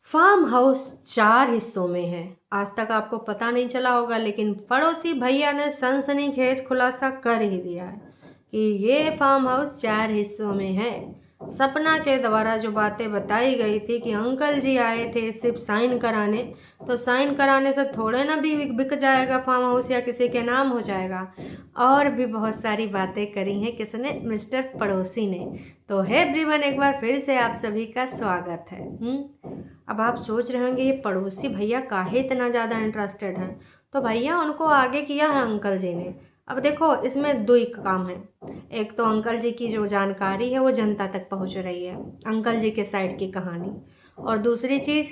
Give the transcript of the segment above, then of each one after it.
Farm house 4 हिस्सों में है। आज तक आपको पता नहीं चला होगा, लेकिन पड़ोसी भैया ने सनसनीखेज खुलासा कर ही दिया है कि ये फार्म हाउस 4 हिस्सों में है। सपना के द्वारा जो बातें बताई गई थी कि अंकल जी आए थे सिर्फ साइन कराने, तो साइन कराने से थोड़े ना भी बिक जाएगा फार्म हाउस या किसी के नाम हो जाएगा। और भी बहुत सारी बातें करी हैं किसने, मिस्टर पड़ोसी ने। तो है एवरीवन, एक बार फिर से आप सभी का स्वागत है। अब आप सोच रहे होंगे ये पड़ोसी भैया काहे इतना ज़्यादा इंटरेस्टेड हैं। तो भैया उनको आगे किया है अंकल जी ने। अब देखो, इसमें दो ही काम है। एक तो अंकल जी की जो जानकारी है वो जनता तक पहुंच रही है, अंकल जी के साइड की कहानी। और दूसरी चीज़,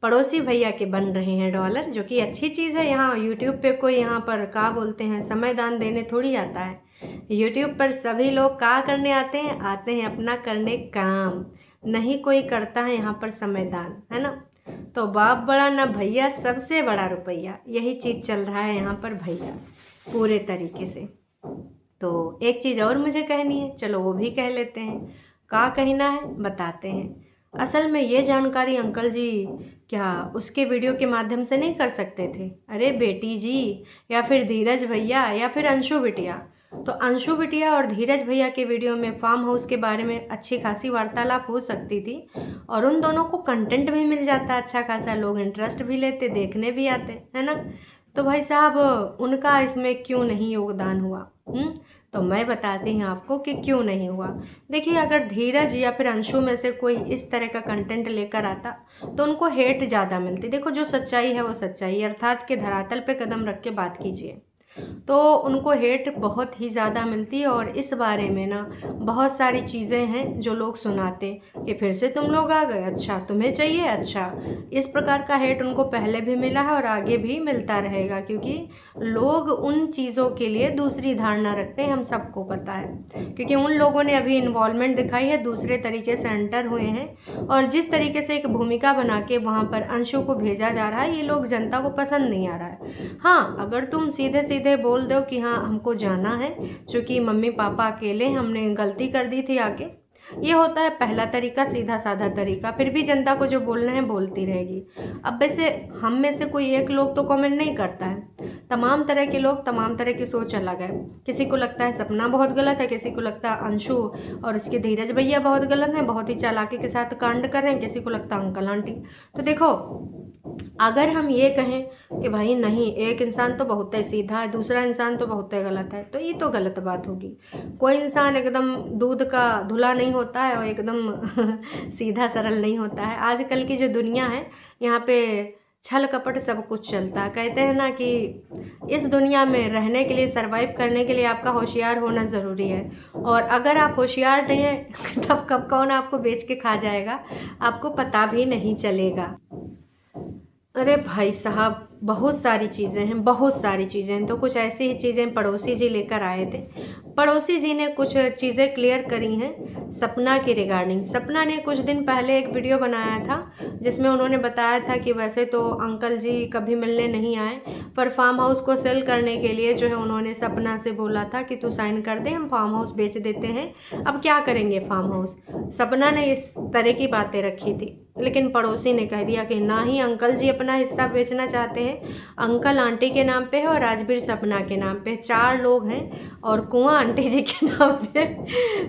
पड़ोसी भैया के बन रहे हैं डॉलर, जो कि अच्छी चीज़ है। यहाँ यूट्यूब पे कोई यहाँ पर का बोलते हैं समय दान देने थोड़ी आता है। यूट्यूब पर सभी लोग का करने आते हैं अपना करने काम। नहीं कोई करता है यहाँ पर समय दान, है ना। तो बाप बड़ा ना भैया, सबसे बड़ा रुपया, यही चीज़ चल रहा है यहाँ पर भैया पूरे तरीके से। तो एक चीज़ और मुझे कहनी है, चलो वो भी कह लेते हैं। का कहना है बताते हैं। असल में ये जानकारी अंकल जी क्या उसके वीडियो के माध्यम से नहीं कर सकते थे? अरे बेटी जी, या फिर धीरज भैया, या फिर अंशु बिटिया। तो अंशु बिटिया और धीरज भैया के वीडियो में फार्म हाउस के बारे में अच्छी खासी वार्तालाप हो सकती थी, और उन दोनों को कंटेंट भी मिल जाता अच्छा खासा, लोग इंटरेस्ट भी लेते, देखने भी आते, है ना। तो भाई साहब, उनका इसमें क्यों नहीं योगदान हुआ? तो मैं बताती हूँ आपको कि क्यों नहीं हुआ। देखिए, अगर धीरज या फिर अंशु में से कोई इस तरह का कंटेंट लेकर आता तो उनको हेट ज़्यादा मिलती। देखो, जो सच्चाई है वो सच्चाई, अर्थात के धरातल पे कदम रख के बात कीजिए, तो उनको हेट बहुत ही ज़्यादा मिलती है। और इस बारे में ना बहुत सारी चीज़ें हैं जो लोग सुनाते कि फिर से तुम लोग आ गए, अच्छा तुम्हें चाहिए, अच्छा। इस प्रकार का हेट उनको पहले भी मिला है और आगे भी मिलता रहेगा, क्योंकि लोग उन चीज़ों के लिए दूसरी धारणा रखते हैं, हम सबको पता है। क्योंकि उन लोगों ने अभी इन्वॉल्वमेंट दिखाई है, दूसरे तरीके से एंटर हुए हैं, और जिस तरीके से एक भूमिका बना के वहाँ पर अंशु को भेजा जा रहा है, ये लोग जनता को पसंद नहीं आ रहा है। हाँ, अगर तुम सीधे सीधे बोल दो कि हाँ हमको जाना है, चूँकि मम्मी पापा अकेले, हमने गलती कर दी थी आके, ये होता है पहला तरीका, सीधा साधा तरीका। फिर भी जनता को जो बोलना है बोलती रहेगी। अब वैसे हम में से कोई एक लोग तो कमेंट नहीं करता है, तमाम तरह के लोग, तमाम तरह की सोच अलग है। किसी को लगता है सपना बहुत गलत है, किसी को लगता है अंशु और इसके धीरज भैया बहुत गलत हैं, बहुत ही चालाकी के साथ कांड कर रहे हैं, किसी को लगता है अंकल आंटी। तो देखो, अगर हम ये कहें कि भाई नहीं, एक इंसान तो बहुत ही सीधा है, दूसरा इंसान तो बहुत ही गलत है, तो ये तो गलत बात होगी। कोई इंसान एकदम दूध का धुला नहीं होता है और एकदम सीधा सरल नहीं होता है। आजकल की जो दुनिया है, यहाँ पे छल कपट सब कुछ चलता है। कहते हैं ना कि इस दुनिया में रहने के लिए, सरवाइव करने के लिए आपका होशियार होना ज़रूरी है। और अगर आप होशियार नहीं हैं तब कब कौन आपको बेच के खा जाएगा, आपको पता भी नहीं चलेगा। अरे भाई साहब, बहुत सारी चीज़ें हैं, बहुत सारी चीज़ें हैं। तो कुछ ऐसी ही चीज़ें पड़ोसी जी लेकर आए थे। पड़ोसी जी ने कुछ चीज़ें क्लियर करी हैं सपना की रिगार्डिंग। सपना ने कुछ दिन पहले एक वीडियो बनाया था जिसमें उन्होंने बताया था कि वैसे तो अंकल जी कभी मिलने नहीं आए, पर फार्म हाउस को सेल करने के लिए जो है उन्होंने सपना से बोला था कि तू साइन कर दे, हम फार्म हाउस बेच देते हैं, अब क्या करेंगे फार्म हाउस। सपना ने इस तरह की बातें रखी थी, लेकिन पड़ोसी ने कह दिया कि ना ही अंकल जी अपना हिस्सा बेचना चाहते हैं, अंकल आंटी के नाम पे है और राजवीर सपना के नाम पे। 4 लोग हैं और कुआं आंटी जी के नाम पे।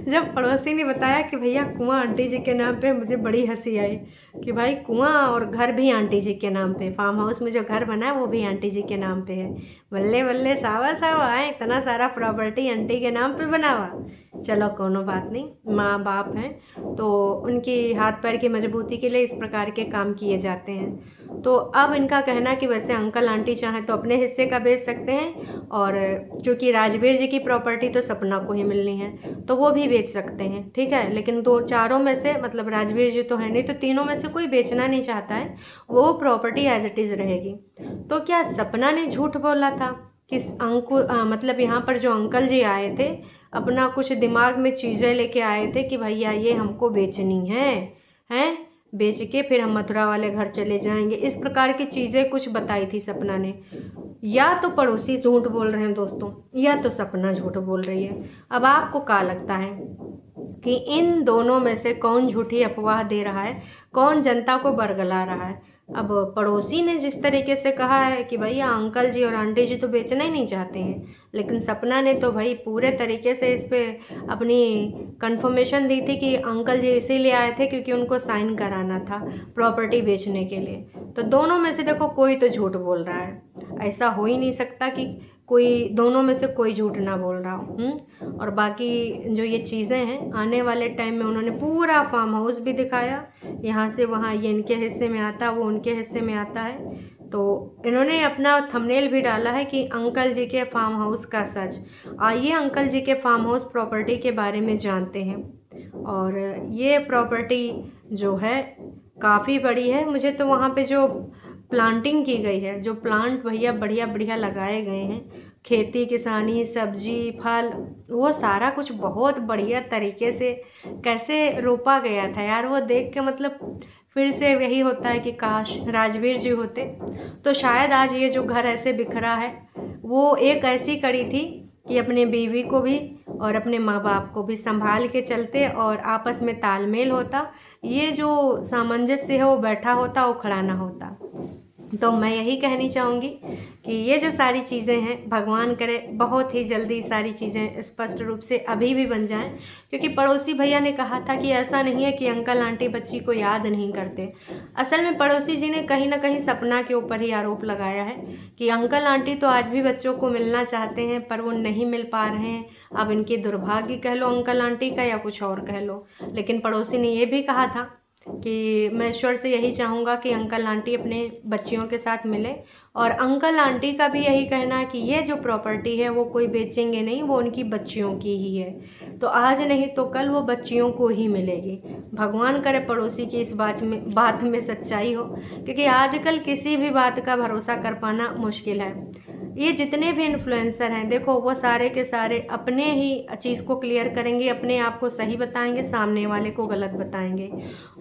जब पड़ोसी ने बताया कि भैया कुआं आंटी जी के नाम पे, मुझे बड़ी हंसी आई कि भाई कुआं और घर भी आंटी जी के नाम पे, फार्म हाउस में जो घर बना है वो भी आंटी जी के नाम पे है। बल्ले बल्ले, सावा सावा है, इतना सारा प्रॉपर्टी आंटी के नाम पे बना हुआ। चलो कोनो बात नहीं, माँ बाप हैं तो उनकी हाथ पैर की मजबूती के लिए इस प्रकार के काम किए जाते हैं। तो अब इनका कहना कि वैसे अंकल आंटी चाहें तो अपने हिस्से का बेच सकते हैं, और क्योंकि राजवीर जी की प्रॉपर्टी तो सपना को ही मिलनी है तो वो भी बेच सकते हैं, ठीक है। लेकिन दो चारों में से, मतलब राजवीर जी तो है नहीं, तो तीनों में से कोई बेचना नहीं चाहता है, वो प्रॉपर्टी एज इट इज़ रहेगी। तो क्या सपना ने झूठ बोला था कि मतलब यहाँ पर जो अंकल जी आए थे, अपना कुछ दिमाग में चीज़ें लेके आए थे कि भैया ये हमको बेचनी है, हैं, बेच के फिर हम मथुरा वाले घर चले जाएंगे, इस प्रकार की चीज़ें कुछ बताई थी सपना ने। या तो पड़ोसी झूठ बोल रहे हैं दोस्तों, या तो सपना झूठ बोल रही है। अब आपको क्या लगता है? कि इन दोनों में से कौन झूठी अफवाह दे रहा है, कौन जनता को बरगला रहा है। अब पड़ोसी ने जिस तरीके से कहा है कि भैया अंकल जी और आंटी जी तो बेचना ही नहीं चाहते हैं, लेकिन सपना ने तो भाई पूरे तरीके से इस पे अपनी कंफर्मेशन दी थी कि अंकल जी इसीलिए आए थे क्योंकि उनको साइन कराना था प्रॉपर्टी बेचने के लिए। तो दोनों में से देखो कोई तो झूठ बोल रहा है, ऐसा हो ही नहीं सकता कि कोई दोनों में से कोई झूठ ना बोल रहा हो। और बाकी जो ये चीज़ें हैं आने वाले टाइम में उन्होंने पूरा फार्म हाउस भी दिखाया, यहाँ से वहाँ, ये इनके हिस्से में आता, वो उनके हिस्से में आता है। तो इन्होंने अपना थंबनेल भी डाला है कि अंकल जी के फार्म हाउस का सच। आइए अंकल जी के फार्म हाउस प्रॉपर्टी के बारे में जानते हैं। और ये प्रॉपर्टी जो है काफ़ी बड़ी है। मुझे तो वहाँ पे जो प्लांटिंग की गई है, जो प्लांट भैया बढ़िया बढ़िया लगाए गए हैं, खेती किसानी सब्जी फल, वो सारा कुछ बहुत बढ़िया तरीके से कैसे रोपा गया था यार, वो देख के मतलब फिर से यही होता है कि काश राजवीर जी होते तो शायद आज ये जो घर ऐसे बिखरा है वो एक ऐसी कड़ी थी कि अपने बीवी को भी और अपने माँ बाप को भी संभाल के चलते और आपस में तालमेल होता, ये जो सामंजस्य है वो बैठा होता, वो खड़ा ना होता। तो मैं यही कहनी चाहूँगी कि ये जो सारी चीज़ें हैं भगवान करे बहुत ही जल्दी सारी चीज़ें स्पष्ट रूप से अभी भी बन जाएं, क्योंकि पड़ोसी भैया ने कहा था कि ऐसा नहीं है कि अंकल आंटी बच्ची को याद नहीं करते। असल में पड़ोसी जी ने कहीं ना कहीं सपना के ऊपर ही आरोप लगाया है कि अंकल आंटी तो आज भी बच्चों को मिलना चाहते हैं पर वो नहीं मिल पा रहे हैं। अब इनकी दुर्भाग्य कह लो अंकल आंटी का या कुछ और कह लो, लेकिन पड़ोसी ने ये भी कहा था कि मैं ईश्वर से यही चाहूँगा कि अंकल आंटी अपने बच्चियों के साथ मिले। और अंकल आंटी का भी यही कहना है कि ये जो प्रॉपर्टी है वो कोई बेचेंगे नहीं, वो उनकी बच्चियों की ही है। तो आज नहीं तो कल वो बच्चियों को ही मिलेगी। भगवान करे पड़ोसी की इस बात में सच्चाई हो, क्योंकि आजकल किसी भी बात का भरोसा कर पाना मुश्किल है। ये जितने भी इन्फ्लुएंसर हैं देखो वो सारे के सारे अपने ही चीज़ को क्लियर करेंगे, अपने आप को सही बताएंगे, सामने वाले को गलत बताएंगे।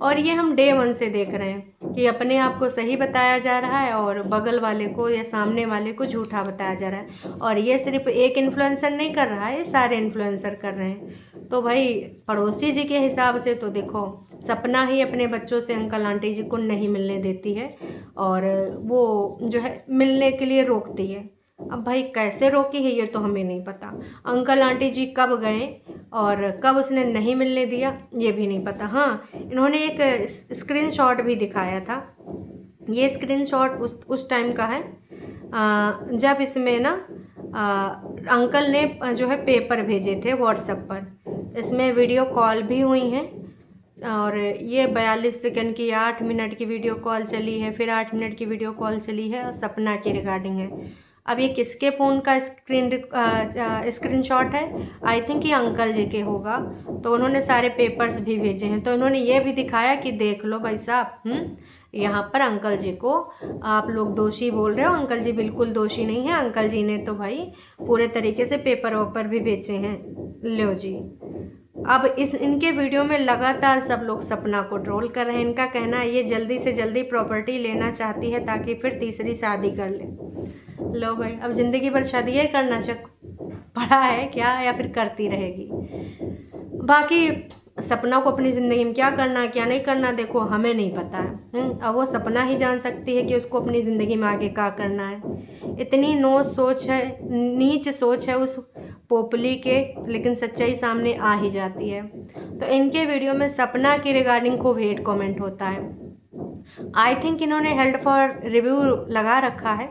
और ये हम डे वन से देख रहे हैं कि अपने आप को सही बताया जा रहा है और बगल वाले को या सामने वाले को झूठा बताया जा रहा है। और ये सिर्फ एक इन्फ्लुएंसर नहीं कर रहा है, ये सारे इन्फ्लुएंसर कर रहे हैं। तो भाई पड़ोसी जी के हिसाब से तो देखो सपना ही अपने बच्चों से अंकल आंटी जी को नहीं मिलने देती है और वो जो है मिलने के लिए रोकती है। अब भाई कैसे रोकी है ये तो हमें नहीं पता, अंकल आंटी जी कब गए और कब उसने नहीं मिलने दिया ये भी नहीं पता। हाँ, इन्होंने एक स्क्रीनशॉट भी दिखाया था। ये स्क्रीनशॉट उस टाइम का है जब इसमें ना अंकल ने जो है पेपर भेजे थे व्हाट्सएप पर। इसमें वीडियो कॉल भी हुई हैं और ये 42 सेकंड की 8 मिनट की वीडियो कॉल चली है, फिर 8 मिनट की वीडियो कॉल चली है और सपना की रिगार्डिंग है। अब ये किसके फ़ोन का स्क्रीनशॉट है? आई थिंक ये अंकल जी के होगा। तो उन्होंने सारे पेपर्स भी भेजे हैं, तो इन्होंने ये भी दिखाया कि देख लो भाई साहब, यहाँ पर अंकल जी को आप लोग दोषी बोल रहे हो, अंकल जी बिल्कुल दोषी नहीं है। अंकल जी ने तो भाई पूरे तरीके से पेपर वेपर भी बेचे हैं। लो जी, अब इनके वीडियो में लगातार सब लोग सपना को ट्रोल कर रहे हैं। इनका कहना है ये जल्दी से जल्दी प्रॉपर्टी लेना चाहती है ताकि फिर तीसरी शादी कर ले। लो भाई, अब ज़िंदगी भर शादी ये करना पड़ा है क्या या फिर करती रहेगी? बाकी सपना को अपनी ज़िंदगी में क्या करना है क्या नहीं करना देखो हमें नहीं पता है। अब वो सपना ही जान सकती है कि उसको अपनी ज़िंदगी में आगे क्या करना है। इतनी नीच सोच है उस पोपली के, लेकिन सच्चाई सामने आ ही जाती है। तो इनके वीडियो में सपना की रिगार्डिंग खूब हेट कमेंट होता है। आई थिंक इन्होंने हेल्ड फॉर रिव्यू लगा रखा है।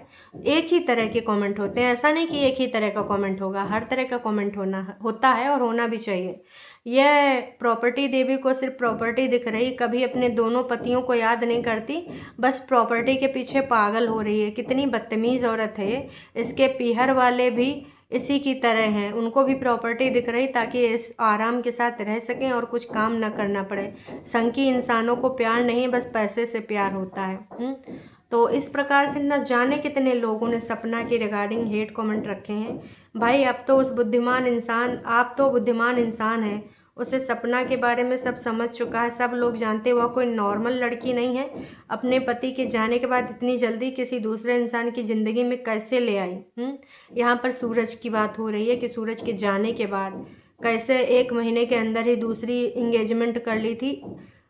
एक ही तरह के कमेंट होते हैं, ऐसा नहीं कि एक ही तरह का कमेंट होगा, हर तरह का कमेंट होता है और होना भी चाहिए। यह प्रॉपर्टी देवी को सिर्फ प्रॉपर्टी दिख रही, कभी अपने दोनों पतियों को याद नहीं करती, बस प्रॉपर्टी के पीछे पागल हो रही है। कितनी बदतमीज़ औरत है ये। इसके पीहर वाले भी इसी की तरह हैं, उनको भी प्रॉपर्टी दिख रही ताकि इस आराम के साथ रह सकें और कुछ काम ना करना पड़े। संकी इंसानों को प्यार नहीं बस पैसे से प्यार होता है। तो इस प्रकार से न जाने कितने लोगों ने सपना की रिगार्डिंग हेट कमेंट रखे हैं। भाई अब तो आप तो बुद्धिमान इंसान हैं, उसे सपना के बारे में सब समझ चुका है, सब लोग जानते वह कोई नॉर्मल लड़की नहीं है। अपने पति के जाने के बाद इतनी जल्दी किसी दूसरे इंसान की ज़िंदगी में कैसे ले आई? यहाँ पर सूरज की बात हो रही है कि सूरज के जाने के बाद कैसे 1 महीने के अंदर ही दूसरी इंगेजमेंट कर ली थी,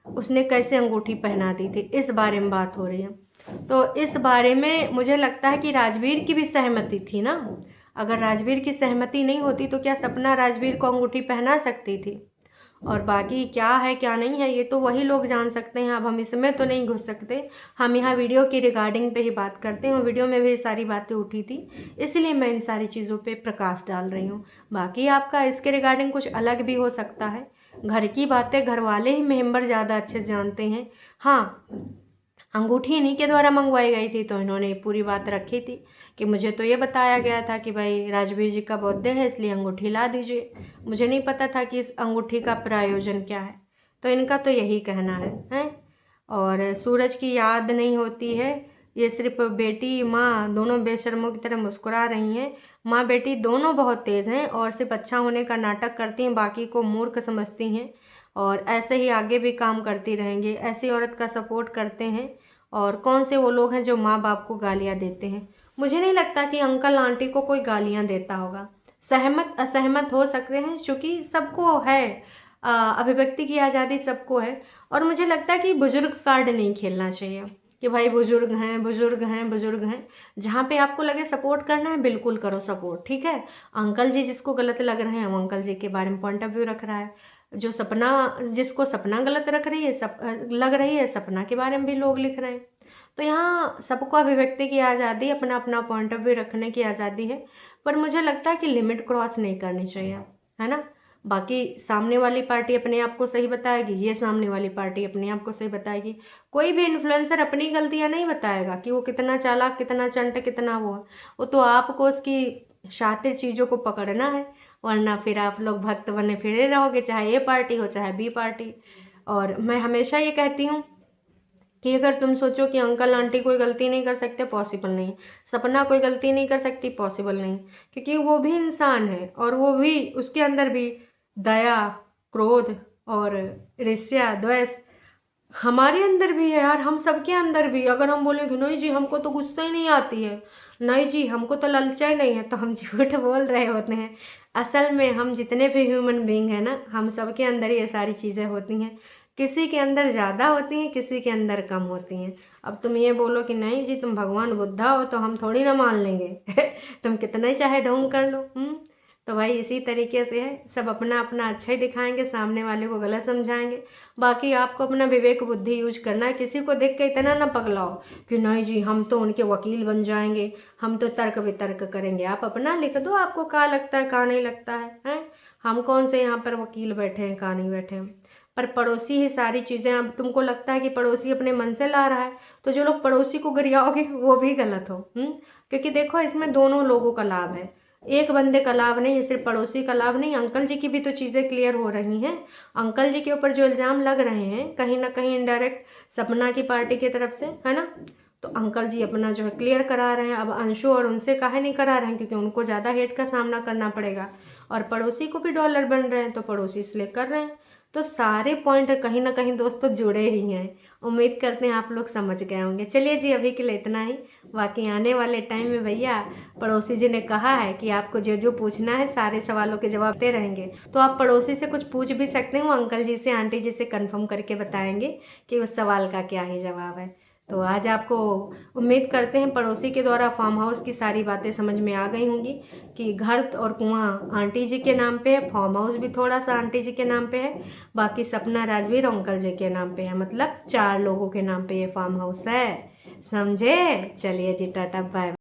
उसने कैसे अंगूठी पहना दी थी, इस बारे में बात हो रही है। तो इस बारे में मुझे लगता है कि राजवीर की भी सहमति थी ना। अगर राजवीर की सहमति नहीं होती तो क्या सपना राजवीर को अंगूठी पहना सकती थी? और बाकी क्या है क्या नहीं है ये तो वही लोग जान सकते हैं। अब हम इसमें तो नहीं घुस सकते, हम यहाँ वीडियो की रिगार्डिंग पे ही बात करते हैं। वीडियो में भी सारी बातें उठी थी, इसलिए मैं इन सारी चीज़ों पे प्रकाश डाल रही हूँ। बाकी आपका इसके रिगार्डिंग कुछ अलग भी हो सकता है। घर की बातें घर वाले ही मेंबर ज़्यादा अच्छे से जानते हैं। हाँ, अंगूठी इन्हीं के द्वारा मंगवाई गई थी, तो इन्होंने पूरी बात रखी थी कि मुझे तो ये बताया गया था कि भाई राजवीर जी का बर्थडे है इसलिए अंगूठी ला दीजिए। मुझे नहीं पता था कि इस अंगूठी का प्रयोजन क्या है। तो इनका तो यही कहना है? और सूरज की याद नहीं होती है, ये सिर्फ बेटी माँ दोनों बेशर्मों की तरह मुस्कुरा रही हैं। माँ बेटी दोनों बहुत तेज़ हैं और सिर्फ अच्छा होने का नाटक करती हैं, बाकी को मूर्ख समझती हैं और ऐसे ही आगे भी काम करती रहेंगी। ऐसी औरत का सपोर्ट करते हैं। और कौन से वो लोग हैं जो माँ बाप को गालियाँ देते हैं? मुझे नहीं लगता कि अंकल आंटी को कोई गालियाँ देता होगा। सहमत असहमत हो सकते हैं, क्योंकि सबको है, अभिव्यक्ति की आज़ादी सबको है। और मुझे लगता है कि बुजुर्ग कार्ड नहीं खेलना चाहिए कि भाई बुजुर्ग हैं बुजुर्ग हैं बुजुर्ग हैं। जहाँ पे आपको लगे सपोर्ट करना है बिल्कुल करो सपोर्ट, ठीक है। अंकल जी जिसको गलत लग रहे हैं वो अंकल जी के बारे में पॉइंट ऑफ व्यू रख रहा है। जो सपना जिसको सपना गलत रख रही है लग रही है, सपना के बारे में भी लोग लिख रहे हैं। तो यहाँ सबको अभिव्यक्ति की आज़ादी, अपना अपना पॉइंट ऑफ व्यू रखने की आज़ादी है। पर मुझे लगता है कि लिमिट क्रॉस नहीं करनी चाहिए, है ना। बाकी सामने वाली पार्टी अपने आप को सही बताएगी, ये सामने वाली पार्टी अपने आप को सही बताएगी। कोई भी इन्फ्लुएंसर अपनी गलतियाँ नहीं बताएगा कि वो कितना चालाक, कितना चंट, कितना वो तो आपको उसकी शातिर चीज़ों को पकड़ना है, वरना फिर आप लोग भक्त बने फिरे रहोगे, चाहे ए पार्टी हो चाहे बी पार्टी। और मैं हमेशा ये कहती हूँ कि अगर तुम सोचो कि अंकल आंटी कोई गलती नहीं कर सकते, पॉसिबल नहीं। सपना कोई गलती नहीं कर सकती, पॉसिबल नहीं। क्योंकि वो भी इंसान है और वो भी, उसके अंदर भी दया, क्रोध और ईर्ष्या, द्वेष हमारे अंदर भी है यार, हम सबके अंदर भी। अगर हम बोलेंगे नहीं जी हमको तो गुस्सा ही नहीं आती है, नहीं जी हमको तो ललचा ही नहीं है, तो हम झूठ बोल रहे होते हैं। असल में हम जितने भी ह्यूमन बीइंग हैं ना, हम सबके अंदर ये सारी चीज़ें होती हैं। किसी के अंदर ज़्यादा होती हैं, किसी के अंदर कम होती हैं। अब तुम ये बोलो कि नहीं जी तुम भगवान बुद्धा हो, तो हम थोड़ी ना मान लेंगे तुम कितना ही चाहे ढोंग कर लो। तो भाई इसी तरीके से है, सब अपना अपना अच्छा ही दिखाएंगे, सामने वाले को गलत समझाएंगे। बाकी आपको अपना विवेक बुद्धि यूज करना है। किसी को देख के इतना ना पगलाओ कि नहीं जी हम तो उनके वकील बन जाएंगे, हम तो तर्क वितर्क करेंगे। आप अपना लिख दो, आपको कहाँ लगता है कहाँ नहीं लगता है? हम कौन से यहाँ पर वकील बैठे हैं, कहाँ नहीं बैठे हैं। पर पड़ोसी ही सारी चीज़ें, अब तुमको लगता है कि पड़ोसी अपने मन से ला रहा है, तो जो लोग पड़ोसी को गरियाओगे वो भी गलत हो। क्योंकि देखो इसमें दोनों लोगों का लाभ है, एक बंदे का लाभ नहीं, सिर्फ पड़ोसी का लाभ नहीं। अंकल जी की भी तो चीज़ें क्लियर हो रही हैं। अंकल जी के ऊपर जो इल्ज़ाम लग रहे हैं कहीं ना कहीं इनडायरेक्ट सपना की पार्टी की तरफ से, है ना। तो अंकल जी अपना जो है क्लियर करा रहे हैं। अब अंशु और उनसे काहे नहीं करा रहे हैं, क्योंकि उनको ज़्यादा हेट का सामना करना पड़ेगा। और पड़ोसी को भी डॉलर बन रहे हैं, तो पड़ोसी इसलिए कर रहे हैं। तो सारे पॉइंट कहीं ना कहीं दोस्तों जुड़े ही हैं। उम्मीद करते हैं आप लोग समझ गए होंगे। चलिए जी अभी के लिए इतना ही। बाकी आने वाले टाइम में भैया पड़ोसी जी ने कहा है कि आपको जो जो पूछना है सारे सवालों के जवाब दे रहेंगे, तो आप पड़ोसी से कुछ पूछ भी सकते हैं। वो अंकल जी से आंटी जी से कंफर्म करके बताएंगे कि उस सवाल का क्या ही जवाब है। तो आज आपको उम्मीद करते हैं पड़ोसी के द्वारा फार्म हाउस की सारी बातें समझ में आ गई होंगी कि घर और कुआं आंटी जी के नाम पे है, फार्म हाउस भी थोड़ा सा आंटी जी के नाम पे है, बाकी सपना राजवीर अंकल जी के नाम पे है। मतलब 4 लोगों के नाम पे ये फार्म हाउस है, समझे। चलिए जी टाटा बाय।